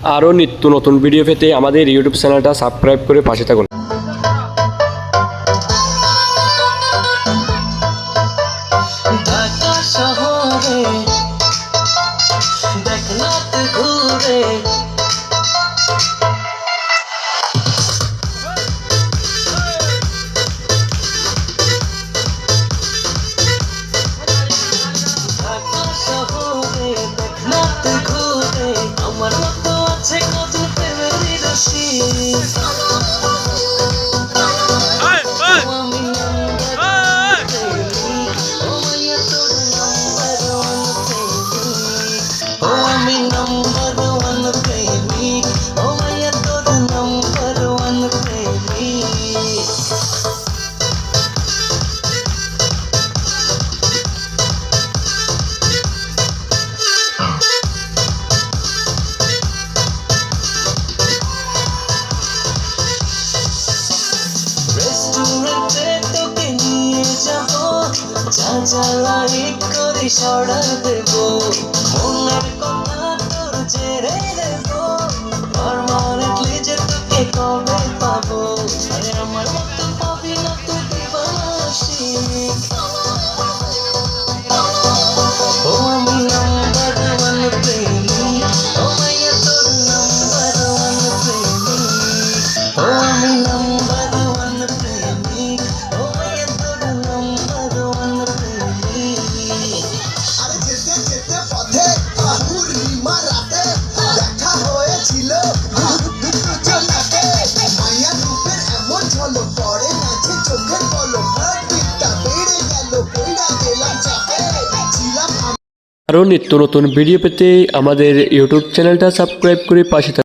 আরও নিত্য নতুন ভিডিও পেতে আমাদের ইউটিউব চ্যানেলটা সাবস্ক্রাইব করে পাশে থাকুন। ঢাকা শহরে দেখনাথ ঘুরে ঢাকা শহরে দেখনাথ ঘুরে আমার মতো আছে কত প্রেমের রশিদ আমি নাম্বার ওয়ান প্রেমিক ও মাইয়া তোর নাম্বার ওয়ান প্রেমিক রেস্টুরেন্টে তোকে নিয়ে যাবো যা যা লাইক করে অর্ডার দেবো মনের কথা তোর জেরে দেবো পার্মানেন্টলি যে তোকে কবে পাবো আরে আমার মতো পাবি না তুই দিবাসী ও আমি নাম্বার ওয়ান প্রেমিক ও মাইয়া তোর নাম্বার ওয়ান প্রেমিক ও আমি নাম্বার ওয়ান প্রেমিক ও মাইয়া তোর নাম্বার ওয়ান প্রেমিক আরে যেতে যেতে পথে পূর্ণিমা রাতে দেখা হয়েছিল মায়া রূপের এমন ঝলক পড়ে নাচে চোখের পলক হার্টবিটটা বেড়ে গেল পইড়া গেলাম চাপে ছিলাম আরও নিত্য নতুন ভিডিও পেতে আমাদের ইউটিউব চ্যানেলটা সাবস্ক্রাইব করে পাশে থাকুন।